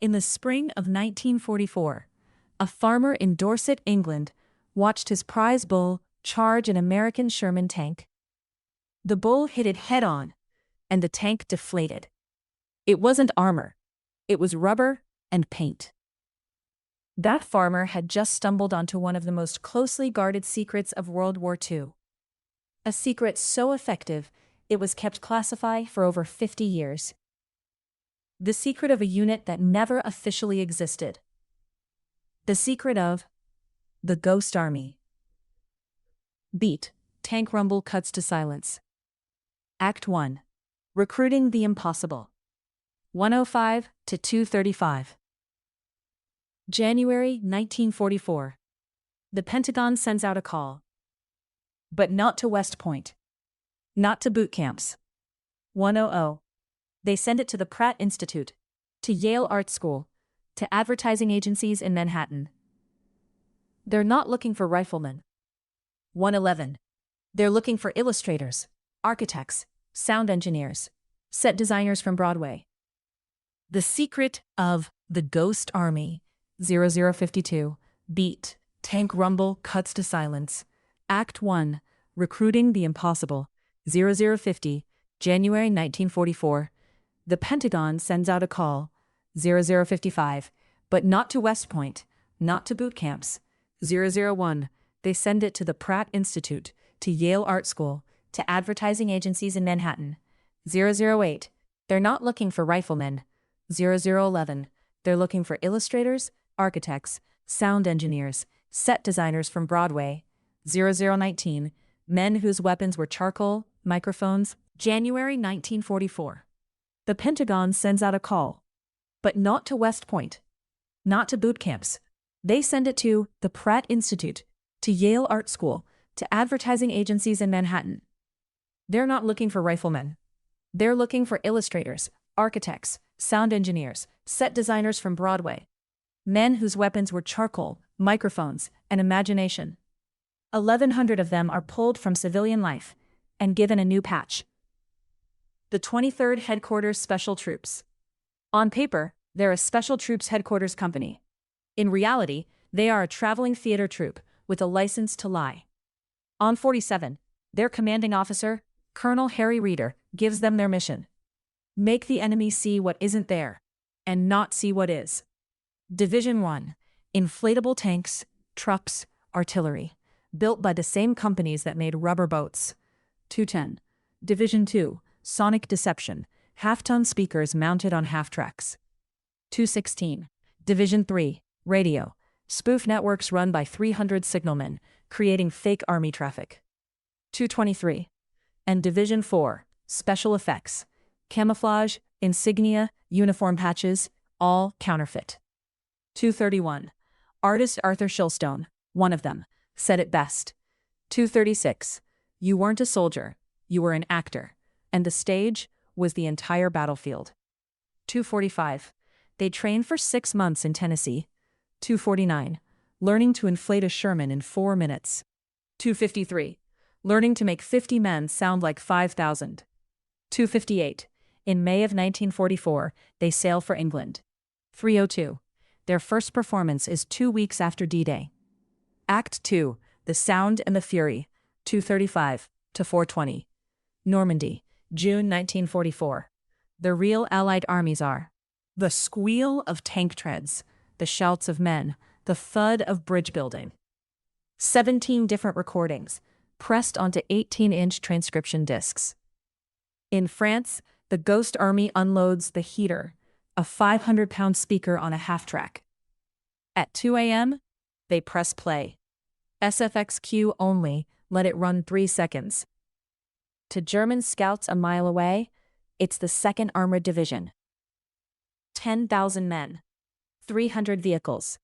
In the spring of 1944, a farmer in Dorset, England, watched his prize bull charge an American Sherman tank. The bull hit it head-on, and the tank deflated. It wasn't armor. It was rubber and paint. That farmer had just stumbled onto one of the most closely guarded secrets of World War II. A secret so effective, it was kept classified for over 50 years. The secret of a unit that never officially existed. The secret of the Ghost Army. Beat, tank rumble cuts to silence. Act 1. Recruiting the impossible. 1:05 to 2:35. January 1944. The Pentagon sends out a call. But not to West Point. Not to boot camps. 1:00. They send it to the Pratt Institute, to Yale Art School, to advertising agencies in Manhattan. They're not looking for riflemen. 1:11. They're looking for illustrators, architects, sound engineers, set designers from Broadway. The secret of the Ghost Army. 0052. Beat, tank rumble cuts to silence. Act 1. Recruiting the impossible. 0050. January 1944. The Pentagon sends out a call. 0055. But not to West Point, not to boot camps. 001. They send it to the Pratt Institute, to Yale Art School, to advertising agencies in Manhattan. 008. They're not looking for riflemen. 0011. They're looking for illustrators, architects, sound engineers, set designers from Broadway. 0019. Men whose weapons were charcoal, microphones. January 1944. The Pentagon sends out a call. But not to West Point. Not to boot camps. They send it to the Pratt Institute, to Yale Art School, to advertising agencies in Manhattan. They're not looking for riflemen. They're looking for illustrators, architects, sound engineers, set designers from Broadway. Men whose weapons were charcoal, microphones, and imagination. 1,100 of them are pulled from civilian life and given a new patch. The 23rd Headquarters Special Troops. On paper, they're a Special Troops Headquarters company. In reality, they are a traveling theater troupe with a license to lie. On 47, their commanding officer, Colonel Harry Reeder, gives them their mission. Make the enemy see what isn't there, and not see what is. Division 1. Inflatable tanks, trucks, artillery. Built by the same companies that made rubber boats. 210. Division 2. Sonic deception. Half-ton speakers mounted on half-tracks. 216. Division 3. Radio. Spoof networks run by 300 signalmen, creating fake army traffic. 223. And Division 4. Special effects. Camouflage, insignia, uniform patches, all counterfeit. 231. Artist Arthur Shilstone, one of them, said it best. 236. You weren't a soldier, you were an actor, and the stage was the entire battlefield. 245. They trained for 6 months in Tennessee. 249. Learning to inflate a Sherman in 4 minutes. 253. Learning to make 50 men sound like 5,000. 258. In May of 1944, they sail for England. 302. Their first performance is 2 weeks after D-Day. Act 2. The Sound and the Fury. 235 to 420. Normandy, June 1944. The real Allied armies are the squeal of tank treads, the shouts of men, the thud of bridge building. 17 different recordings, pressed onto 18-inch transcription discs. In France, the Ghost Army unloads the Heater, a 500-pound speaker on a half-track. At 2 a.m., they press play. SFX-Q only, let it run 3 seconds. To German scouts a mile away, it's the 2nd Armored Division. 10,000 men. 300 vehicles.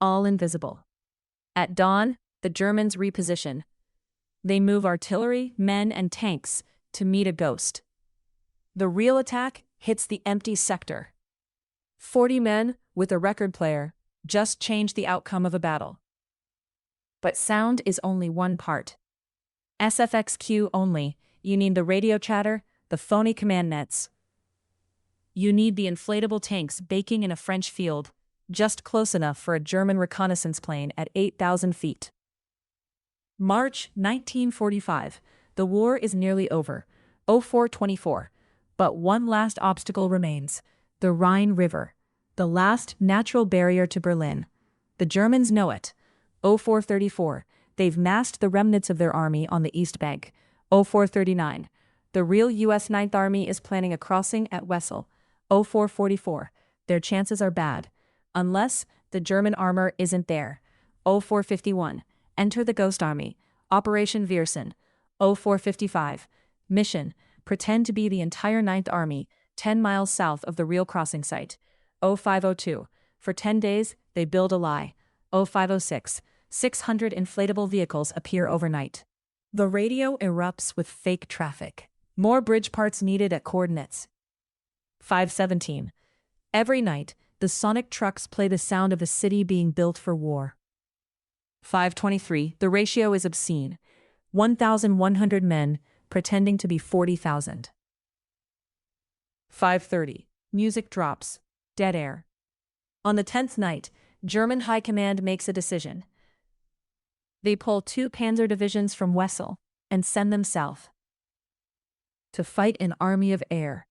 All invisible. At dawn, the Germans reposition. They move artillery, men, and tanks to meet a ghost. The real attack hits the empty sector. 40 men, with a record player, just change the outcome of a battle. But sound is only one part. SFX-Q only, you need the radio chatter, the phony command nets. You need the inflatable tanks baking in a French field, just close enough for a German reconnaissance plane at 8,000 feet. March 1945. The war is nearly over. 0424. But one last obstacle remains. The Rhine River. The last natural barrier to Berlin. The Germans know it. 0434. They've massed the remnants of their army on the east bank. 0439. The real U.S. Ninth Army is planning a crossing at Wesel. 0444. Their chances are bad. Unless the German armor isn't there. 0451. Enter the Ghost Army. Operation Viersen. 0455. Mission. Pretend to be the entire Ninth Army, 10 miles south of the real crossing site. 0502. For 10 days, they build a lie. 0506. 600 inflatable vehicles appear overnight. The radio erupts with fake traffic. More bridge parts needed at coordinates. 517. Every night, the sonic trucks play the sound of a city being built for war. 523. The ratio is obscene. 1,100 men pretending to be 40,000. 530. Music drops. Dead air. On the 10th night, German High Command makes a decision. They pull 2 panzer divisions from Wesel and send them south to fight an army of air.